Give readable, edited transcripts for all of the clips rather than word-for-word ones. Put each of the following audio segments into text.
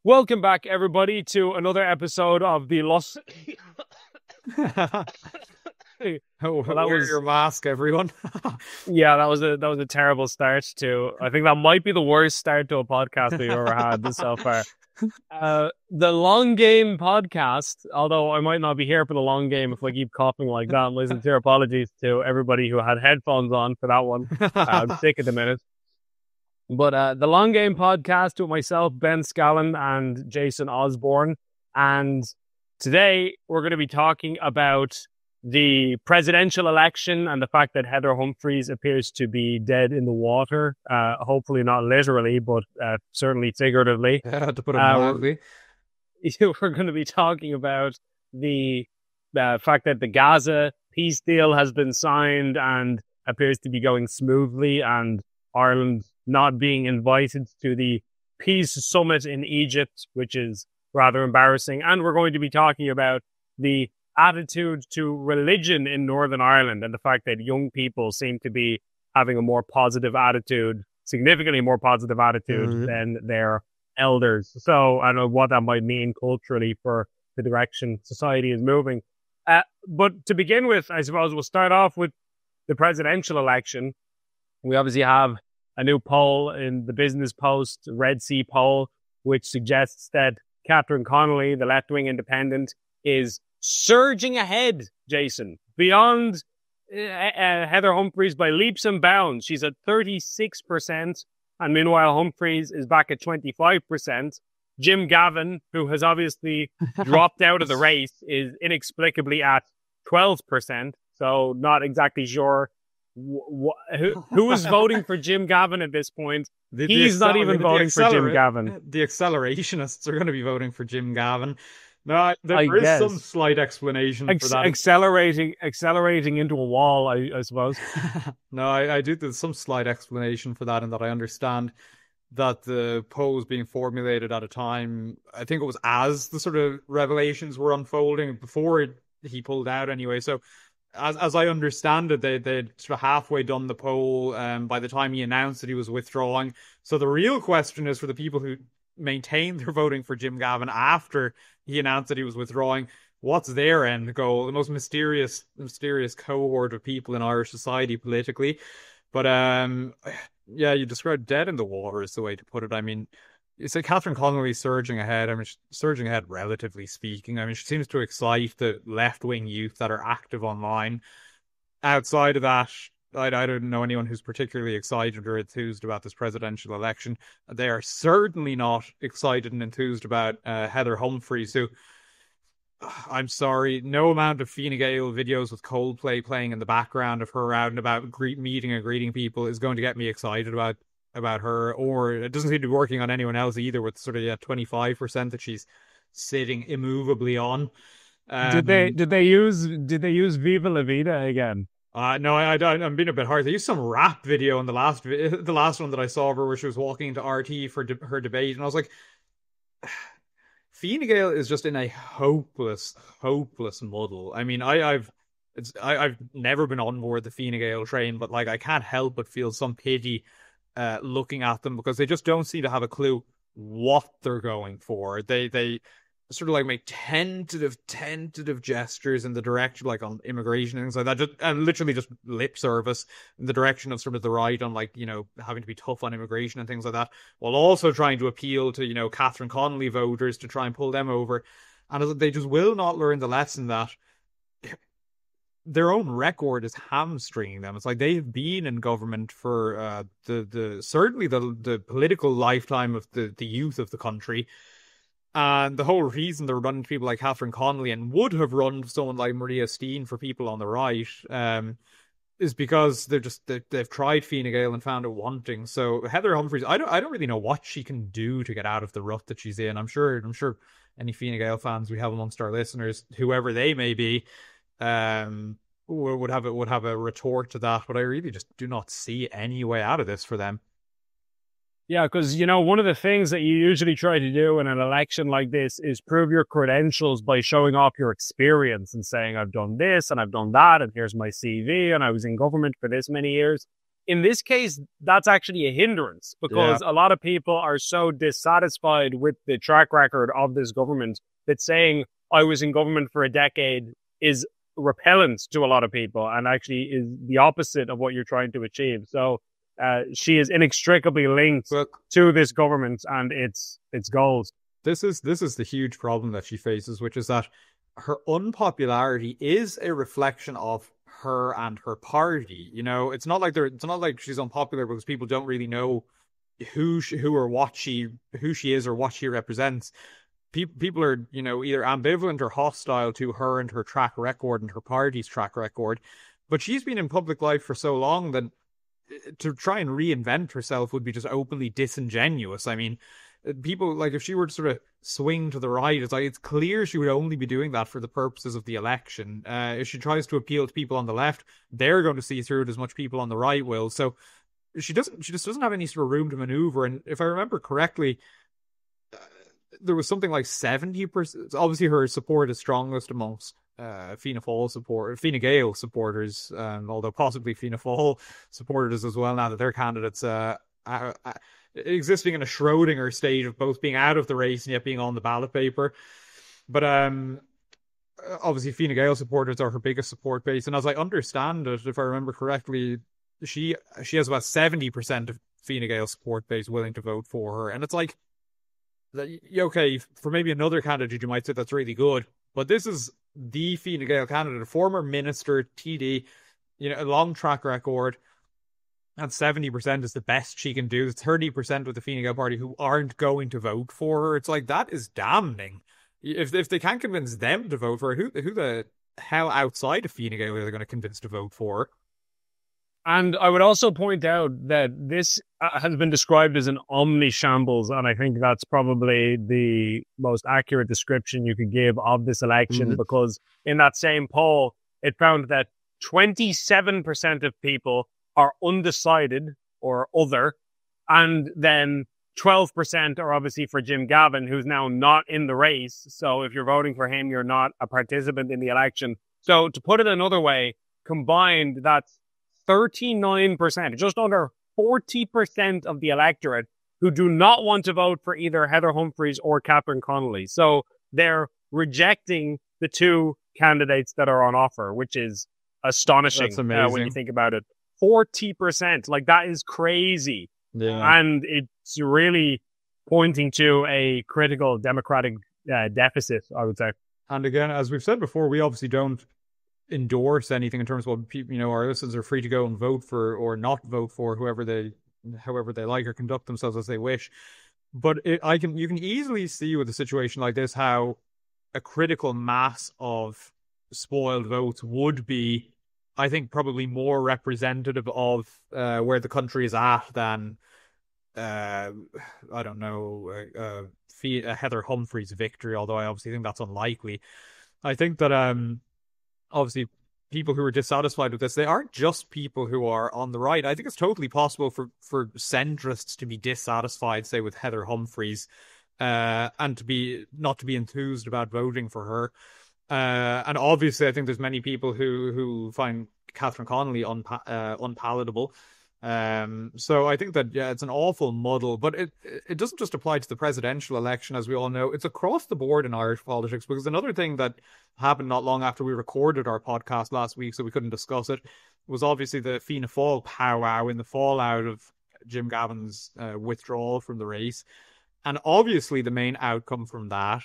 Welcome back, everybody, to another episode of the Lost. Oh, Well, that wear was your mask, everyone. yeah, that was a terrible start to. I think that might be the worst start to a podcast we've ever had so far. The long game podcast. Although I might not be here for the long game if I keep coughing like that. My sincere apologies to everybody who had headphones on for that one. I'm sick at the minute. But the Long Game podcast with myself, Ben Scallon, and Jason Osborne. And today we're going to be talking about the presidential election and the fact that Heather Humphreys appears to be dead in the water. Hopefully not literally, but certainly figuratively. Yeah, to put it Uh, mildly. we're going to be talking about the fact that the Gaza peace deal has been signed and appears to be going smoothly, and Ireland not being invited to the peace summit in Egypt, which is rather embarrassing. And we're going to be talking about the attitude to religion in Northern Ireland and the fact that young people seem to be having a more positive attitude, significantly more positive attitude than their elders. So I don't know what that might mean culturally for the direction society is moving. But to begin with, I suppose we'll start off with the presidential election. We obviously have a new poll in the Business Post, Red Sea poll, which suggests that Catherine Connolly, the left-wing independent, is surging ahead, Jason, beyond Heather Humphreys by leaps and bounds. She's at 36%, and meanwhile Humphreys is back at 25%. Jim Gavin, who has obviously dropped out of the race, is inexplicably at 12%, so not exactly sure who is voting for Jim Gavin at this point. He's not even voting for Jim Gavin. The accelerationists are going to be voting for Jim Gavin. No, I there is guess. some slight explanation for that. Accelerating into a wall, I suppose. No, I do. There's some slight explanation for that, in that I understand that the poll was being formulated at a time, I think it was as the sort of revelations were unfolding, before he pulled out anyway. So as I understand it, they'd sort of halfway done the poll by the time he announced that he was withdrawing. So the real question is, for the people who maintain their voting for Jim Gavin after he announced that he was withdrawing, what's their end goal? The most mysterious cohort of people in Irish society politically. But yeah, you described dead in the water is the way to put it. I mean, you say Catherine Connolly surging ahead. I mean, she's surging ahead, relatively speaking. I mean, she seems to excite the left-wing youth that are active online. Outside of that, I don't know anyone who's particularly excited or enthused about this presidential election. They are certainly not excited and enthused about Heather Humphreys, who, I'm sorry, no amount of Fine Gael videos with Coldplay playing in the background of her out and about meeting and greeting people is going to get me excited about her. Or it doesn't seem to be working on anyone else either, with sort of 25% that she's sitting immovably on. Did they use Viva La Vida again? No, I'm being a bit hard. They used some rap video in the last one that I saw of her, where she was walking into RT for her debate, and I was like, Fine Gael is just in a hopeless muddle. I mean, I've never been on board the Fine Gael train, but like I can't help but feel some pity looking at them, because they just don't seem to have a clue what they're going for. They sort of like make tentative gestures in the direction, like on immigration and things like that, and literally just lip service in the direction of sort of the right on, like, having to be tough on immigration and things like that, while also trying to appeal to, Catherine Connolly voters to try and pull them over. And they just will not learn the lesson that their own record is hamstringing them. It's like they've been in government for certainly the political lifetime of the youth of the country. And the whole reason they're running people like Catherine Connolly, and would have run someone like Maria Steen for people on the right, is because they've tried Fine Gael and found it wanting. So Heather Humphreys, I don't really know what she can do to get out of the rut that she's in. I'm sure any Fine Gael fans we have amongst our listeners, whoever they may be, would have a retort to that. But I really just do not see any way out of this for them. Yeah, because, one of the things that you usually try to do in an election like this is prove your credentials by showing off your experience and saying, I've done this and I've done that, and here's my CV, and I was in government for this many years. in this case, that's actually a hindrance because a lot of people are so dissatisfied with the track record of this government that saying I was in government for a decade is repellent to a lot of people and actually is the opposite of what you're trying to achieve. So she is inextricably linked to this government and its goals. This is the huge problem that she faces, which is that her unpopularity is a reflection of her and her party. You know, it's not like she's unpopular because people don't really know who she is or what she represents. People are, you know, either ambivalent or hostile to her and her track record and her party's track record. But she's been in public life for so long that to try and reinvent herself would be just openly disingenuous. I mean, people, like, if she were to sort of swing to the right, it's clear she would only be doing that for the purposes of the election. If she tries to appeal to people on the left, they're going to see through it as much people on the right will. So she just doesn't have any sort of room to maneuver. And if I remember correctly, there was something like 70%. Obviously, her support is strongest amongst Fine Gael supporters, although possibly Fianna Fáil supporters as well, now that their candidates existing in a Schrodinger state of both being out of the race and yet being on the ballot paper. But obviously, Fine Gael supporters are her biggest support base, and as I understand it, if I remember correctly, she has about 70% of Fine Gael support base willing to vote for her, and it's like, okay, for maybe another candidate you might say that's really good, but this is the Fine Gael candidate, a former minister, TD, you know, a long track record, and 70% is the best she can do. It's 30% of the Fine Gael party who aren't going to vote for her. It's like, that is damning. If they can't convince them to vote for her, who the hell outside of Fine Gael are they going to convince to vote for her? And I would also point out that this has been described as an omni-shambles, and I think that's probably the most accurate description you could give of this election, because in that same poll, it found that 27% of people are undecided or other, and then 12% are obviously for Jim Gavin, who's now not in the race. So if you're voting for him, you're not a participant in the election. So to put it another way, combined, that's 39%, just under 40% of the electorate who do not want to vote for either Heather Humphreys or Catherine Connolly. So they're rejecting the two candidates that are on offer, which is astonishing. That's amazing. When you think about it. 40%, like, that is crazy. Yeah. And it's really pointing to a critical democratic deficit, I would say. And again, as we've said before, we obviously don't endorse anything in terms of what people, you know, our listeners are free to go and vote for or not vote for however they like, or conduct themselves as they wish. But you can easily see with a situation like this how a critical mass of spoiled votes would be, I think, probably more representative of where the country is at than I don't know, Heather Humphreys' victory, although I obviously think that's unlikely. I think that obviously people who are dissatisfied with this, they aren't just people who are on the right. I think it's totally possible for centrists to be dissatisfied, say, with Heather Humphreys, and not to be enthused about voting for her. And obviously, I think there's many people who find Catherine Connolly unpalatable. So I think that, yeah, it's an awful muddle, but it doesn't just apply to the presidential election, as we all know. It's across the board in Irish politics, because another thing that happened not long after we recorded our podcast last week, so we couldn't discuss it, was obviously the Fianna Fáil powwow in the fallout of Jim Gavin's withdrawal from the race. And obviously the main outcome from that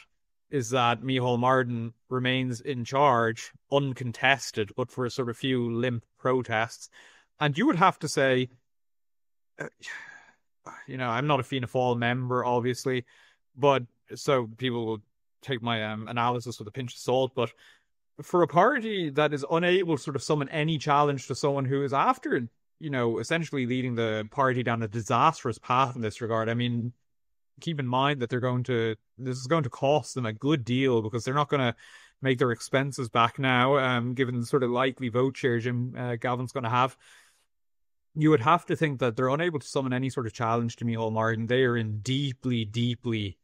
is that Micheál Martin remains in charge, uncontested, but for a sort of few limp protests. And you would have to say, you know, I'm not a Fianna Fáil member, obviously, but so people will take my analysis with a pinch of salt. But for a party that is unable to sort of summon any challenge to someone who is after, you know, essentially leading the party down a disastrous path in this regard, I mean, keep in mind that this is going to cost them a good deal, because they're not going to make their expenses back now, given the sort of likely vote share Jim Gavin's going to have. You would have to think that they're unable to summon any sort of challenge to Micheál Martin. They are in deeply, deeply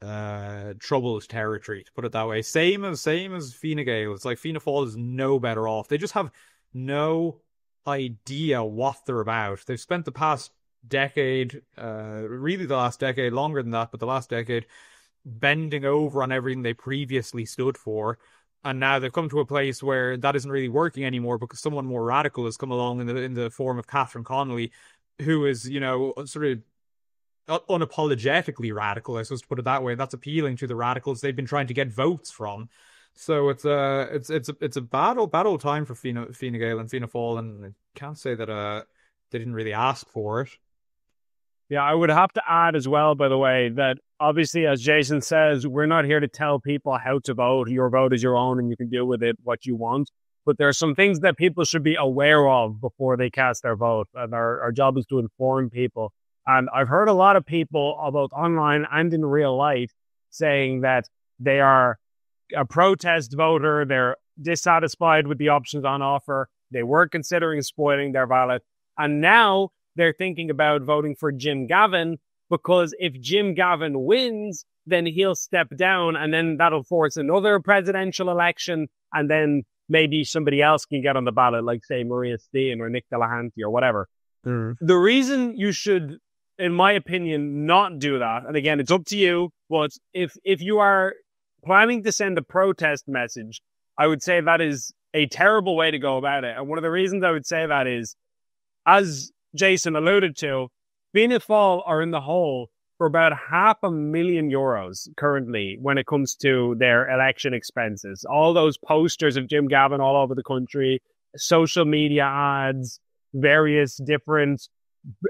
troubled territory, to put it that way. Same as Fine Gael. It's like Fianna Fáil is no better off. They just have no idea what they're about. They've spent the past decade, really the last decade, longer than that, but the last decade, bending over on everything they previously stood for. And now they've come to a place where that isn't really working anymore because someone more radical has come along in the form of Catherine Connolly, who is, sort of unapologetically radical, I suppose, to put it that way. That's appealing to the radicals they've been trying to get votes from. So it's a bad old time for Fine Gael and Fianna Fáil, and I can't say that they didn't really ask for it. Yeah, I would have to add as well, by the way, that obviously, as Jason says, we're not here to tell people how to vote. Your vote is your own and you can do with it what you want. But there are some things that people should be aware of before they cast their vote. And our job is to inform people. And I've heard a lot of people, both online and in real life, saying that they are a protest voter. They're dissatisfied with the options on offer. They were considering spoiling their ballot. And now they're thinking about voting for Jim Gavin because if Jim Gavin wins, then he'll step down and then that'll force another presidential election. And then maybe somebody else can get on the ballot, like, say, Maria Steen or Nick Delahanty or whatever. The reason you should, in my opinion, not do that, and again, it's up to you, but if you are planning to send a protest message, I would say that is a terrible way to go about it. And one of the reasons I would say that is, as Jason alluded to, Fianna Fáil are in the hole for about €500,000 currently when it comes to their election expenses. All those posters of Jim Gavin all over the country, social media ads, various different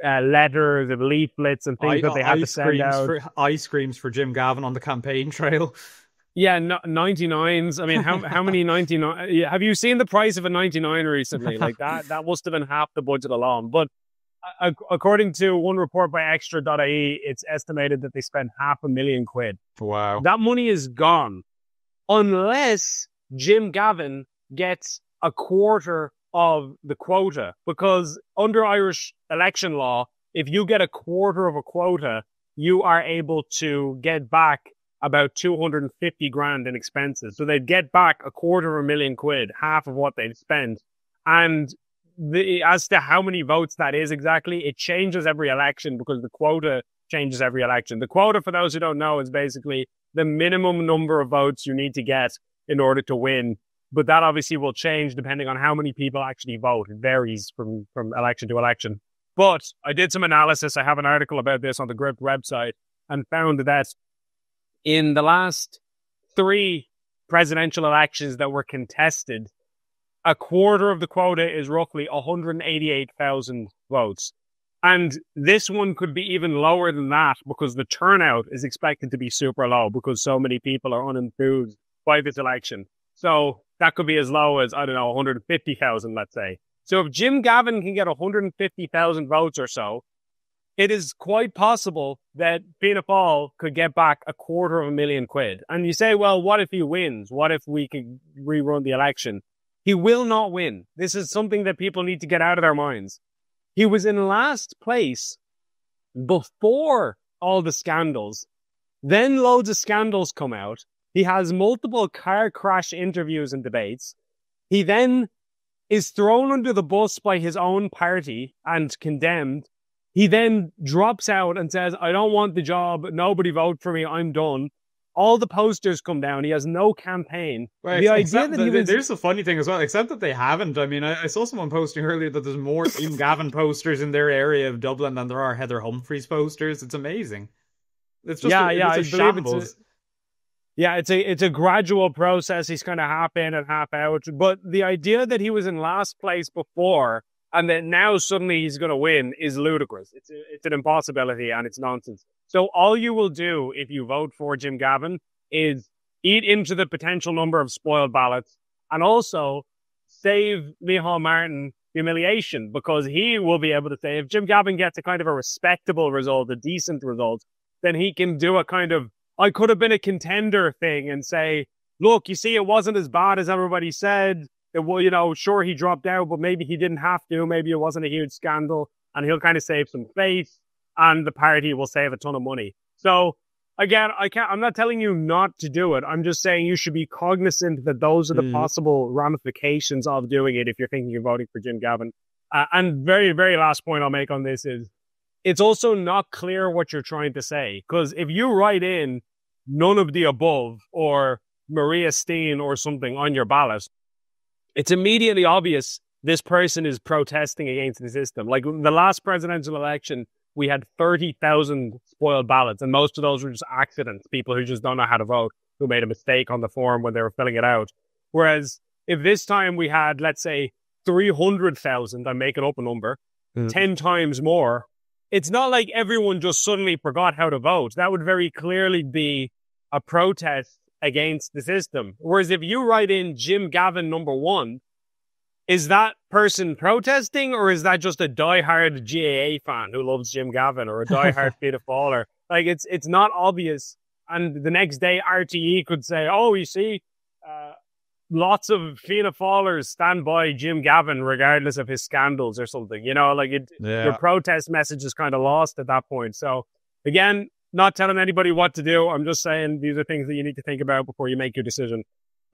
letters and leaflets and things that they have to send out. Ice creams for Jim Gavin on the campaign trail. Yeah, 99s. I mean, how many 99? Have you seen the price of a 99 recently? Like that must have been half the budget alone. But according to one report by extra.ie, it's estimated that they spent £500,000. Wow. That money is gone unless Jim Gavin gets a quarter of the quota, because under Irish election law, if you get a quarter of a quota, you are able to get back about 250 grand in expenses. So they'd get back £250,000, half of what they'd spent. And as to how many votes that is exactly, it changes every election because the quota changes every election. The quota, for those who don't know, is basically the minimum number of votes you need to get in order to win. But that obviously will change depending on how many people actually vote. It varies from election to election. But I did some analysis. I have an article about this on the Gript website and found that in the last 3 presidential elections that were contested, a quarter of the quota is roughly 188,000 votes. And this one could be even lower than that because the turnout is expected to be super low because so many people are unenthused by this election. So that could be as low as, 150,000, let's say. So if Jim Gavin can get 150,000 votes or so, it is quite possible that Fianna Fáil could get back £250,000. And you say, well, what if he wins? What if we could rerun the election? He will not win. This is something that people need to get out of their minds. He was in last place before all the scandals. Then loads of scandals come out. He has multiple car crash interviews and debates. He then is thrown under the bus by his own party and condemned. He then drops out and says, I don't want the job. Nobody vote for me. I'm done. All the posters come down. He has no campaign. Well, there's a funny thing as well, except that they haven't. I mean, I saw someone posting earlier that there's more Jim Gavin posters in their area of Dublin than there are Heather Humphreys posters. It's amazing. It's just a shambles. It's a gradual process. He's kind of half in and half out. But the idea that he was in last place before and that now suddenly he's going to win is ludicrous. It's an impossibility and it's nonsense. So all you will do if you vote for Jim Gavin is eat into the potential number of spoiled ballots and also save Micheál Martin humiliation, because he will be able to say, if Jim Gavin gets a kind of a respectable result, a decent result, then he can do a kind of, I could have been a contender thing and say, look, you see, it wasn't as bad as everybody said. Sure, he dropped out, but maybe he didn't have to. Maybe it wasn't a huge scandal, and he'll kind of save some face, and the party will save a ton of money. So again, I'm not telling you not to do it. I'm just saying you should be cognizant that those are the possible ramifications of doing it if you're thinking of voting for Jim Gavin. And very, very last point I'll make on this is it's also not clear what you're trying to say. Because if you write in none of the above or Maria Steen or something on your ballot, it's immediately obvious this person is protesting against the system. Like the last presidential election, we had 30,000 spoiled ballots, and most of those were just accidents, people who just don't know how to vote, who made a mistake on the form when they were filling it out. Whereas if this time we had, let's say, 300,000, I'm making up a number, 10 times more, it's not like everyone just suddenly forgot how to vote. That would very clearly be a protest against the system. Whereas if you write in Jim Gavin #1, is that person protesting, or is that just a diehard GAA fan who loves Jim Gavin, or a diehard Fianna Fáiler? Like it's not obvious. And the next day RTE could say, "Oh, you see, lots of Fianna Fáilers stand by Jim Gavin regardless of his scandals," or something. You know, like your protest message is kind of lost at that point. So again, not telling anybody what to do. I'm just saying these are things that you need to think about before you make your decision.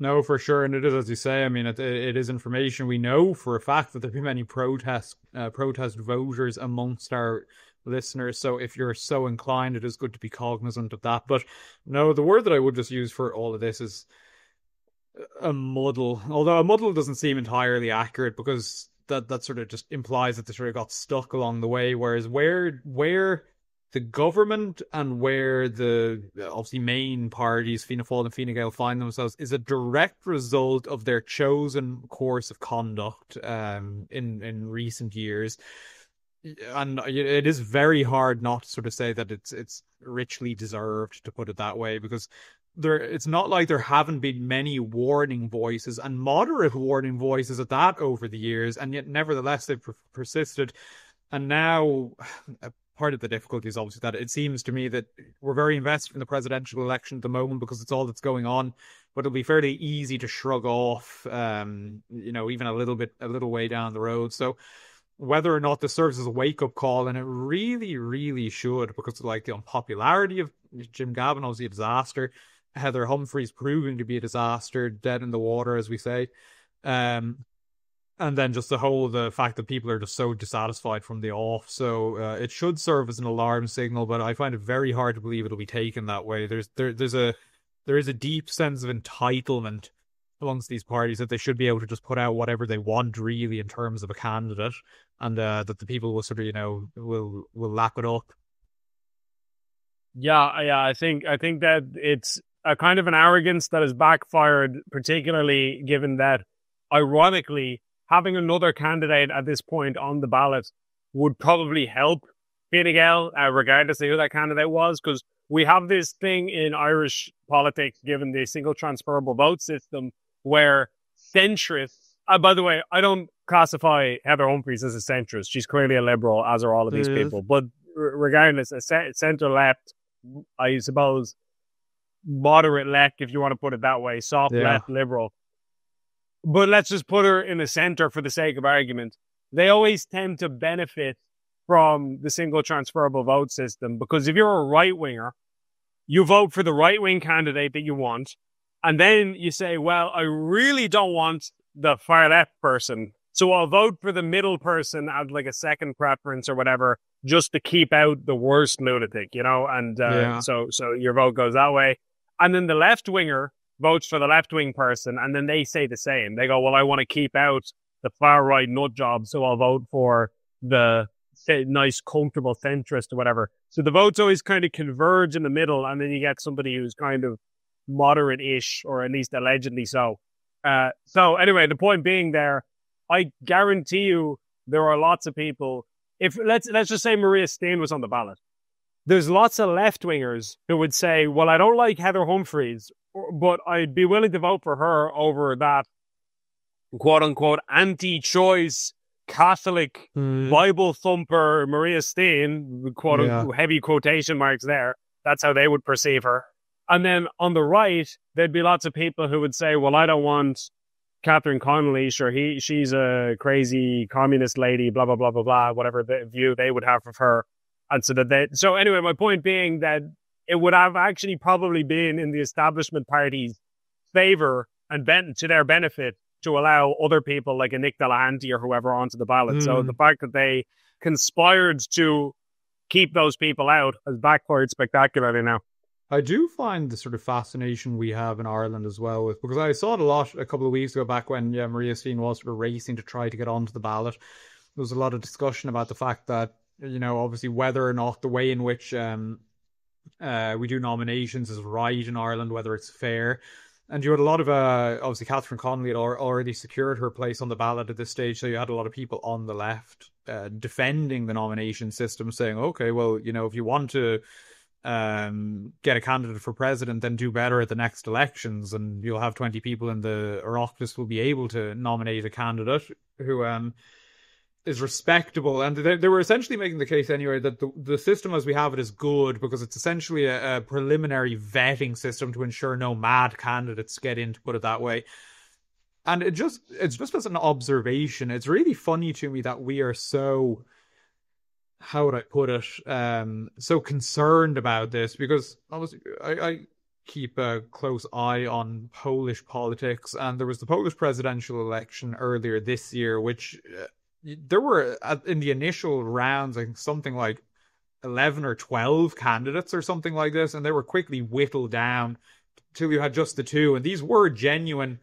No, for sure. And it is, as you say, I mean, it is information. We know for a fact that there'll be many protest voters amongst our listeners. So if you're so inclined, it is good to be cognizant of that. But no, the word that I would just use for all of this is a muddle. Although a muddle doesn't seem entirely accurate, because that sort of just implies that they sort of got stuck along the way. Whereas where the government and where the obviously main parties, Fianna Fáil and Fine Gael, find themselves is a direct result of their chosen course of conduct in recent years. And it is very hard not to sort of say that it's richly deserved, to put it that way, because it's not like there haven't been many warning voices, and moderate warning voices at that, over the years, and yet nevertheless they've persisted. And now part of the difficulty is obviously that it seems to me that we're very invested in the presidential election at the moment because it's all that's going on, but it'll be fairly easy to shrug off, even a little way down the road. So whether or not this serves as a wake-up call, and it really, really should, because of like the unpopularity of Jim Gavin, obviously a disaster, Heather Humphreys proving to be a disaster, dead in the water, as we say. And then just the fact that people are just so dissatisfied from the off. So it should serve as an alarm signal, but I find it very hard to believe it'll be taken that way. There is a deep sense of entitlement amongst these parties that they should be able to just put out whatever they want, really, in terms of a candidate, and that the people will sort of, will lap it up. Yeah, I think that it's a kind of an arrogance that has backfired, particularly given that, ironically, having another candidate at this point on the ballot would probably help Fine Gael, regardless of who that candidate was, because we have this thing in Irish politics, given the single transferable vote system, where centrists, by the way, I don't classify Heather Humphreys as a centrist. She's clearly a liberal, as are all of these people. But regardless, a centre-left, I suppose, moderate left, if you want to put it that way, soft left liberal. But let's just put her in the center for the sake of argument. They always tend to benefit from the single transferable vote system, because if you're a right-winger, you vote for the right-wing candidate that you want, and then you say, well, I really don't want the far-left person, so I'll vote for the middle person as like a second preference or whatever, just to keep out the worst lunatic, and so your vote goes that way. And then the left-winger votes for the left-wing person, and then they say the same. They go, well, I want to keep out the far-right nut job, so I'll vote for the nice, comfortable centrist or whatever. So the votes always kind of converge in the middle, and then you get somebody who's kind of moderate-ish, or at least allegedly so. So anyway, the point being there, I guarantee you there are lots of people. If let's just say Maria Steen was on the ballot, there's lots of left-wingers who would say, well, I don't like Heather Humphreys, but I'd be willing to vote for her over that quote-unquote anti-choice Catholic Bible thumper Maria Steen, quote-unquote, heavy quotation marks there. That's how they would perceive her. And then on the right, there'd be lots of people who would say, well, I don't want Catherine Connolly, sure, she's a crazy communist lady, blah, blah, blah, blah, blah, whatever the view they would have of her. And so anyway, my point being that it would have actually probably been in the establishment party's favor and to their benefit to allow other people like a Nick Delahanty or whoever onto the ballot. So the fact that they conspired to keep those people out has backfired spectacularly now. I do find the sort of fascination we have in Ireland as well, because I saw it a lot a couple of weeks ago back when Maria Steen was sort of racing to try to get onto the ballot. There was a lot of discussion about the fact that, obviously whether or not the way in which we do nominations is right in Ireland, whether it's fair. And you had a lot of, obviously Catherine Connolly had already secured her place on the ballot at this stage, so you had a lot of people on the left defending the nomination system, saying, okay, well, if you want to get a candidate for president, then do better at the next elections, and you'll have 20 people in the Oireachtas will be able to nominate a candidate who is respectable. And they were essentially making the case anyway that the system as we have it is good because it's essentially a preliminary vetting system to ensure no mad candidates get in, to put it that way. And it's just as an observation, it's really funny to me that we are so, how would I put it, so concerned about this, because obviously I keep a close eye on Polish politics, and there was the Polish presidential election earlier this year, which there were, in the initial rounds, I think something like 11 or 12 candidates or something like this, and they were quickly whittled down till you had just the two, and these were genuine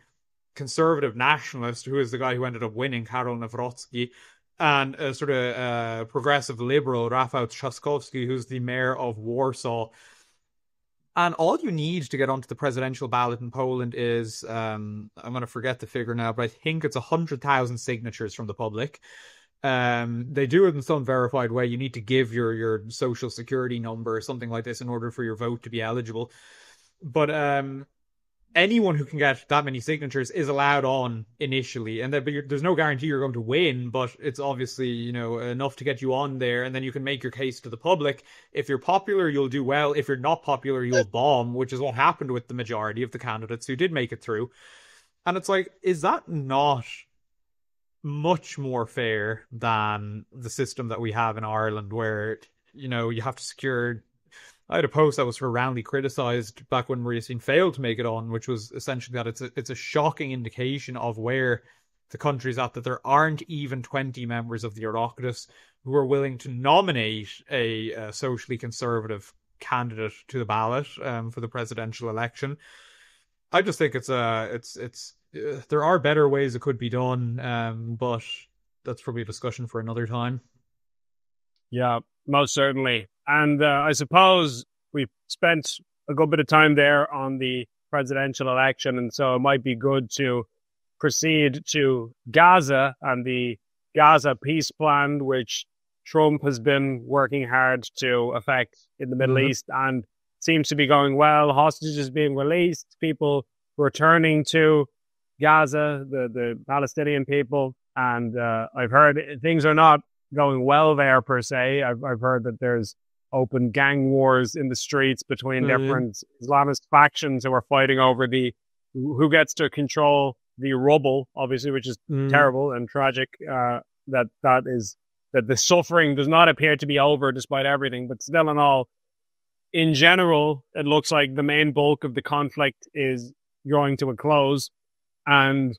conservative nationalists, who is the guy who ended up winning, Karol Nawrocki, and a sort of progressive liberal, Rafał Trzaskowski, who's the mayor of Warsaw. And all you need to get onto the presidential ballot in Poland is, I'm going to forget the figure now, but I think it's 100,000 signatures from the public. They do it in some verified way. You need to give your social security number or something like this in order for your vote to be eligible. But anyone who can get that many signatures is allowed on initially, and there's no guarantee you're going to win, but it's obviously enough to get you on there, and then you can make your case to the public. If you're popular, you'll do well. If you're not popular, you'll bomb, which is what happened with the majority of the candidates who did make it through. And it's like, is that not much more fair than the system that we have in Ireland, where you have to secure? I had a post that was roundly criticised back when Maria Steen failed to make it on, which was essentially that it's a shocking indication of where the country's at, that there aren't even 20 members of the Oireachtas who are willing to nominate a socially conservative candidate to the ballot for the presidential election. I just think it's there are better ways it could be done, but that's probably a discussion for another time. Yeah, most certainly. And I suppose we've spent a good bit of time there on the presidential election, and so it might be good to proceed to Gaza and the Gaza peace plan, which Trump has been working hard to effect in the Middle East, and seems to be going well. Hostages being released, people returning to Gaza, the Palestinian people, and I've heard things are not going well there per se. I've heard that there's open gang wars in the streets between different Islamist factions who are fighting over who gets to control the rubble, obviously, which is terrible and tragic. That the suffering does not appear to be over despite everything, but still in all, in general, it looks like the main bulk of the conflict is drawing to a close. And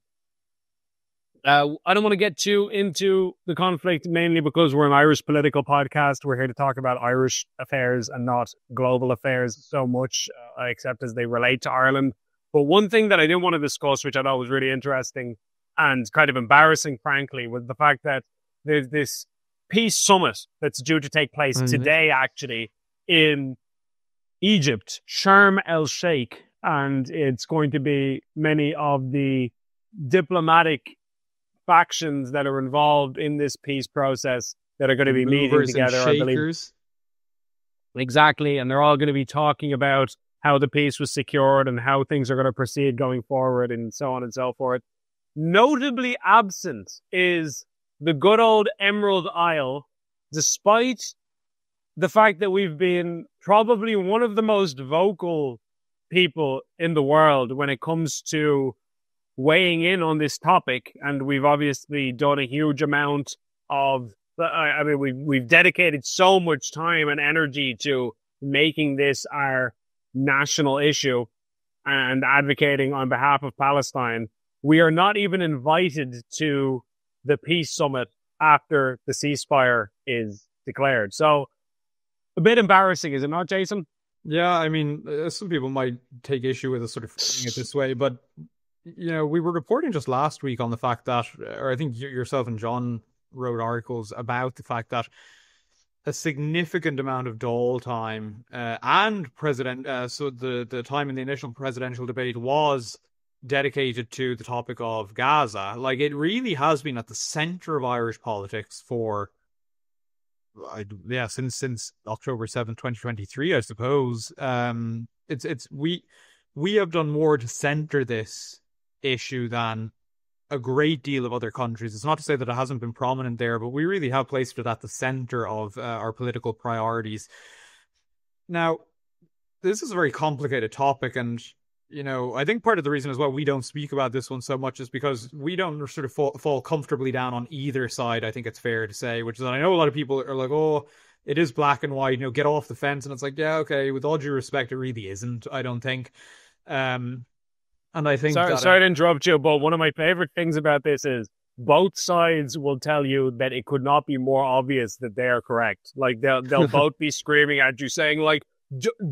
I don't want to get too into the conflict, mainly because we're an Irish political podcast. We're here to talk about Irish affairs and not global affairs so much, except as they relate to Ireland. But one thing that I didn't want to discuss, which I thought was really interesting and kind of embarrassing, frankly, was the fact that there's this peace summit that's due to take place today, actually, in Egypt, Sharm el-Sheikh. And it's going to be many of the diplomatic factions that are involved in this peace process that are going to be meeting together, I believe. Exactly, and they're all going to be talking about how the peace was secured and how things are going to proceed going forward and so on and so forth. Notably absent is the good old Emerald Isle, despite the fact that we've been probably one of the most vocal people in the world when it comes to weighing in on this topic, and we've obviously done a huge amount of, I mean, we've dedicated so much time and energy to making this our national issue and advocating on behalf of Palestine. we are not even invited to the peace summit after the ceasefire is declared. So a bit embarrassing, is it not, Jason? Yeah, I mean, some people might take issue with us sort of framing it this way, but we were reporting just last week on the fact that, or I think yourself and John wrote articles about the fact that a significant amount of dole time and so the time in the initial presidential debate was dedicated to the topic of Gaza. Like, it really has been at the center of Irish politics for since October 7th, 2023, I suppose. We have done more to center this issue than a great deal of other countries. It's not to say that it hasn't been prominent there, but we really have placed it at the center of our political priorities. Now, this is a very complicated topic, and I think part of the reason as well we don't speak about this one so much is because we don't sort of fall comfortably down on either side, I think it's fair to say, which is that I know a lot of people are like, oh, it is black and white, get off the fence. And it's like, yeah, okay, with all due respect, it really isn't, I don't think. And I think sorry to interrupt you, but one of my favorite things about this is both sides will tell you that it could not be more obvious that they are correct. Like, they'll both be screaming at you saying, like,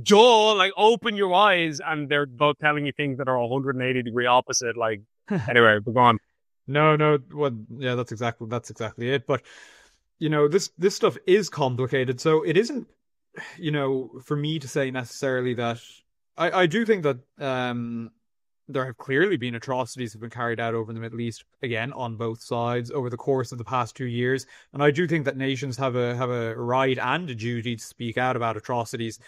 Joel, like, open your eyes, and they're both telling you things that are 180-degree opposite. Like, anyway, but go on. No, well, yeah, that's exactly it. But this stuff is complicated, so it isn't, for me to say necessarily that I do think that there have clearly been atrocities that have been carried out over in the Middle East, again, on both sides over the course of the past 2 years. And I do think that nations have a right and a duty to speak out about atrocities.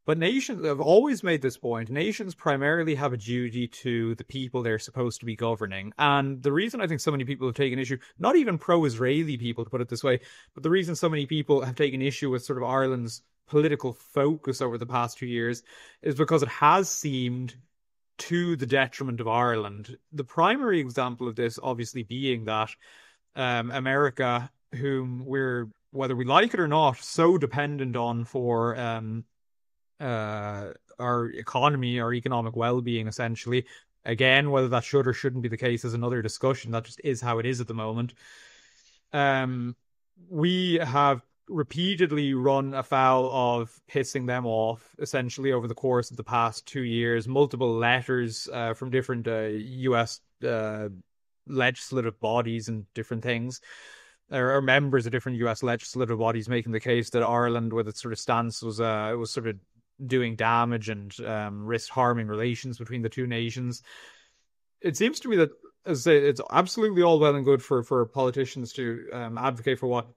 But nations have always made this point. Nations primarily have a duty to the people they're supposed to be governing. And the reason I think so many people have taken issue, not even pro-Israeli people, to put it this way, but the reason so many people have taken issue with sort of Ireland's political focus over the past 2 years is because it has seemed to the detriment of Ireland. The primary example of this obviously being that America, whom we're, whether we like it or not, so dependent on for our economy, our economic well-being, essentially. Again, whether that should or shouldn't be the case is another discussion. That just is how it is at the moment. We have repeatedly run afoul of pissing them off, essentially, over the course of the past 2 years. Multiple letters from different US legislative bodies and different things, or members of different US legislative bodies, making the case that Ireland, with its sort of stance, was sort of doing damage and risked harming relations between the two nations. It seems to me that, as I say, it's absolutely all well and good for politicians to advocate for what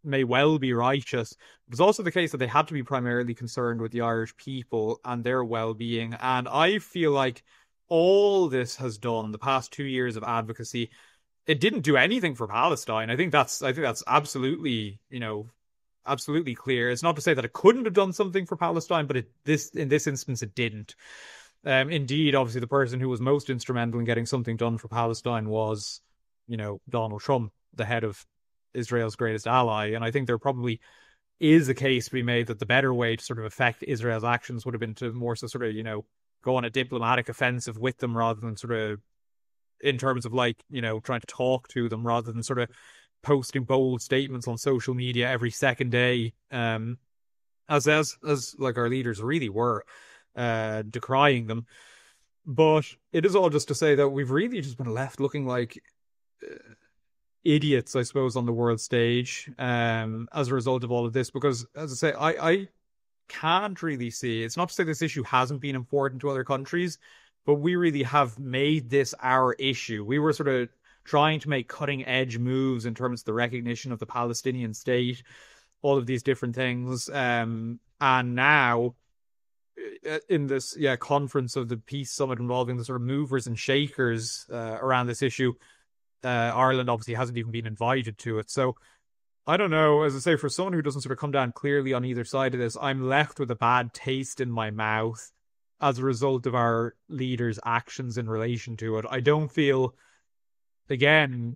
may well be righteous. It's also the case that they had to be primarily concerned with the Irish people and their well-being. And I feel like all this has done, the past 2 years of advocacy, it didn't do anything for Palestine. I think that's absolutely, absolutely clear. It's not to say that it couldn't have done something for Palestine, but in this instance, it didn't. Indeed, obviously, the person who was most instrumental in getting something done for Palestine was, Donald Trump, the head of Israel's greatest ally. And I think there probably is a case to be made that the better way to sort of affect Israel's actions would have been to more so sort of, go on a diplomatic offensive with them, rather than sort of in terms of like, trying to talk to them, rather than sort of posting bold statements on social media every second day, as like our leaders really were, decrying them. But it is all just to say that we've really just been left looking like idiots, I suppose, on the world stage, as a result of all of this. Because, as I say, I can't really see, it's not to say this issue hasn't been important to other countries, but we really have made this our issue. We were sort of trying to make cutting edge moves in terms of the recognition of the Palestinian state, all of these different things. And now, in this conference of the peace summit involving the sort of movers and shakers around this issue, Ireland obviously hasn't even been invited to it. So I don't know, as I say, for someone who doesn't sort of come down clearly on either side of this, I'm left with a bad taste in my mouth as a result of our leaders' actions in relation to it. I don't feel they were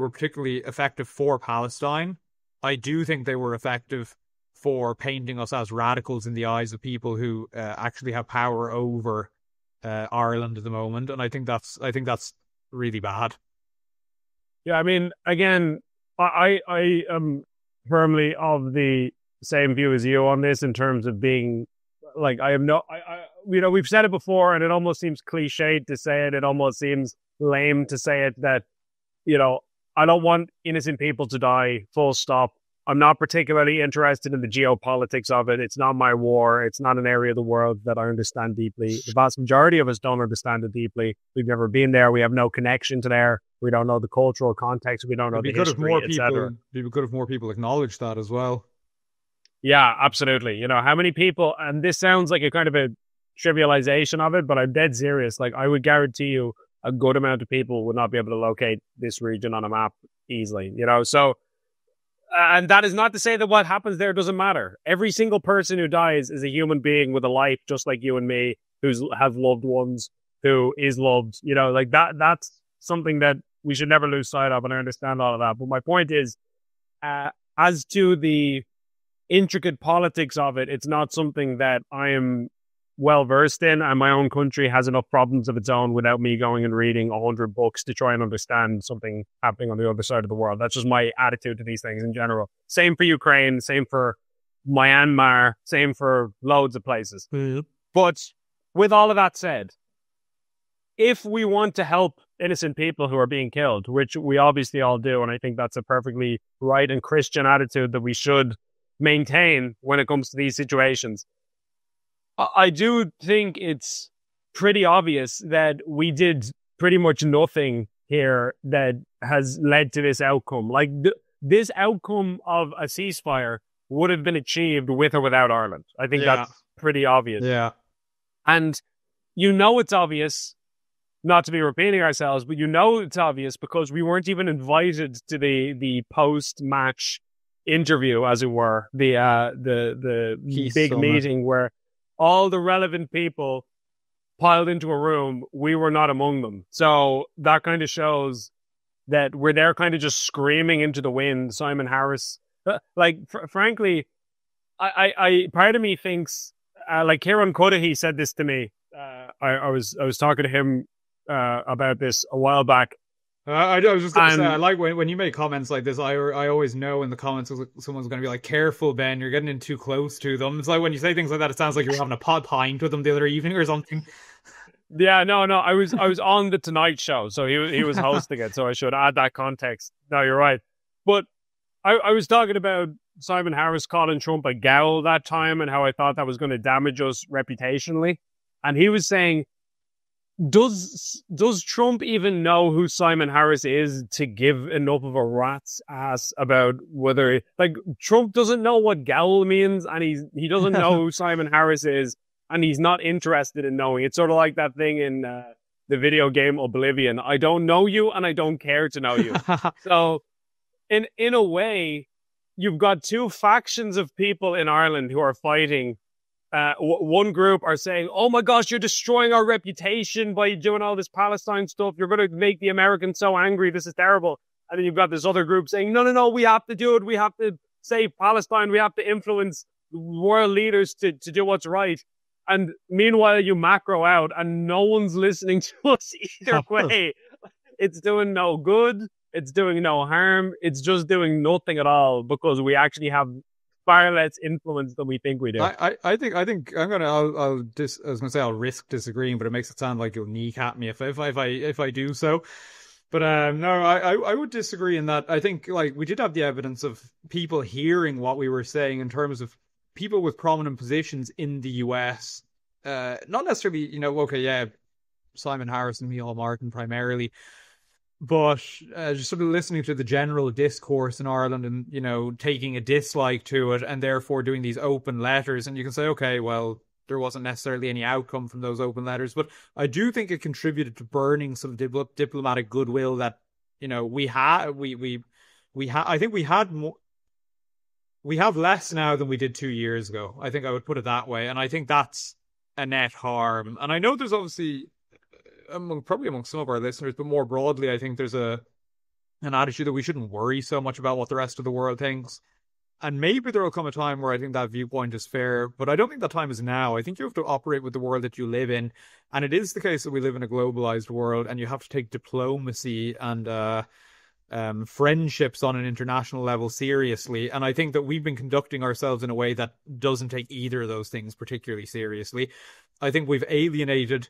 particularly effective for Palestine. I do think they were effective for painting us as radicals in the eyes of people who actually have power over Ireland at the moment, and I think that's really bad. Yeah, I mean, again, I am firmly of the same view as you on this in terms of being like I am no we've said it before and it almost seems cliched to say it. It almost seems lame to say it that, you know, I don't want innocent people to die, full stop. I'm not particularly interested in the geopolitics of it. It's not my war. It's not an area of the world that I understand deeply. The vast majority of us don't understand it deeply. We've never been there. We have no connection to there. We don't know the cultural context. We don't know It'd be the good if history, more etc. people, it'd be good if more people acknowledge that as well. Yeah, absolutely. You know, how many people, and this sounds like a kind of a trivialization of it, but I'm dead serious. Like, I would guarantee you a good amount of people would not be able to locate this region on a map easily, you know? So, and that is not to say that what happens there doesn't matter. Every single person who dies is a human being with a life, just like you and me, who's have loved ones, who is loved, you know, like that's something that we should never lose sight of. And I understand all of that. But my point is, as to the intricate politics of it, it's not something that I am well versed in, and my own country has enough problems of its own without me going and reading 100 books to try and understand something happening on the other side of the world. That's just my attitude to these things in general. Same for Ukraine, same for Myanmar, same for loads of places. Mm-hmm. But with all of that said, if we want to help innocent people who are being killed, which we obviously all do, and I think that's a perfectly right and Christian attitude that we should maintain when it comes to these situations, I do think it's pretty obvious that we did pretty much nothing here that has led to this outcome. Like, this outcome of a ceasefire would have been achieved with or without Ireland. I think that's pretty obvious. Yeah. And you know it's obvious, not to be repeating ourselves, but you know it's obvious because we weren't even invited to the post-match interview, as it were, the big meeting where all the relevant people piled into a room. We were not among them. So that kind of shows that we're there kind of just screaming into the wind. Simon Harris, like, frankly, I part of me thinks, like Kieran Cuddihy said this to me. I was talking to him about this a while back. I was just going to say, I like when you make comments like this, I always know in the comments someone's going to be like, careful, Ben, you're getting in too close to them. It's like when you say things like that, it sounds like you were having a pint with them the other evening or something. Yeah, no, I was on the Tonight Show, so he was hosting it, so I should add that context. No, you're right. But I was talking about Simon Harris calling Trump a gowl that time and how I thought that was going to damage us reputationally. And he was saying, does Trump even know who Simon Harris is to give enough of a rat's ass about whether, like, Trump doesn't know what gowl means, and he doesn't know who Simon Harris is, and he's not interested in knowing. It's sort of like that thing in the video game Oblivion. I don't know you, and I don't care to know you. So, in a way, you've got two factions of people in Ireland who are fighting. One group are saying, oh my gosh, you're destroying our reputation by doing all this Palestine stuff. You're going to make the Americans so angry. This is terrible. And then you've got this other group saying, no, we have to do it. We have to save Palestine. We have to influence world leaders to do what's right. And meanwhile, you macro out and no one's listening to us either way. It's doing no good. It's doing no harm. It's just doing nothing at all because we actually have far less influence than we think we do. I think I'll risk disagreeing, but it makes it sound like you'll kneecap me if I do so. But no, I would disagree in that. I think, like, we did have the evidence of people hearing what we were saying in terms of people with prominent positions in the US. Not necessarily, okay, yeah, Simon Harris and Micheál Martin primarily, but just sort of listening to the general discourse in Ireland and, taking a dislike to it and therefore doing these open letters. And you can say, okay, well, there wasn't necessarily any outcome from those open letters, but I do think it contributed to burning some diplomatic goodwill that, we had. I think we had more. We have less now than we did 2 years ago. I think I would put it that way. And I think that's a net harm. And I know there's obviously, probably among some of our listeners, but more broadly, I think there's an attitude that we shouldn't worry so much about what the rest of the world thinks. And maybe there will come a time where I think that viewpoint is fair, but I don't think that time is now. I think you have to operate with the world that you live in. And it is the case that we live in a globalized world, and you have to take diplomacy and friendships on an international level seriously. And I think that we've been conducting ourselves in a way that doesn't take either of those things particularly seriously. I think we've alienated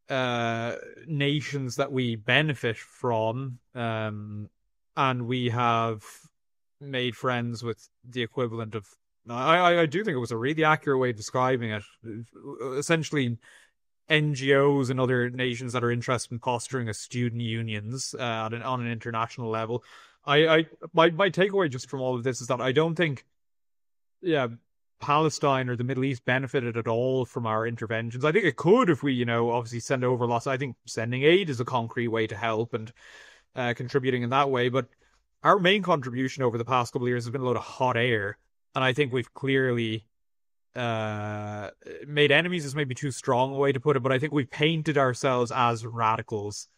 nations that we benefit from, and we have made friends with the equivalent of. I do think it was a really accurate way of describing it. Essentially, NGOs and other nations that are interested in fostering as student unions on an international level. My takeaway just from all of this is that I don't think, yeah, Palestine or the Middle East benefited at all from our interventions. I think it could if we, obviously send over lots. I think sending aid is a concrete way to help and contributing in that way. But our main contribution over the past couple of years has been a load of hot air. And I think we've clearly made enemies is maybe too strong a way to put it, but I think we've painted ourselves as radicals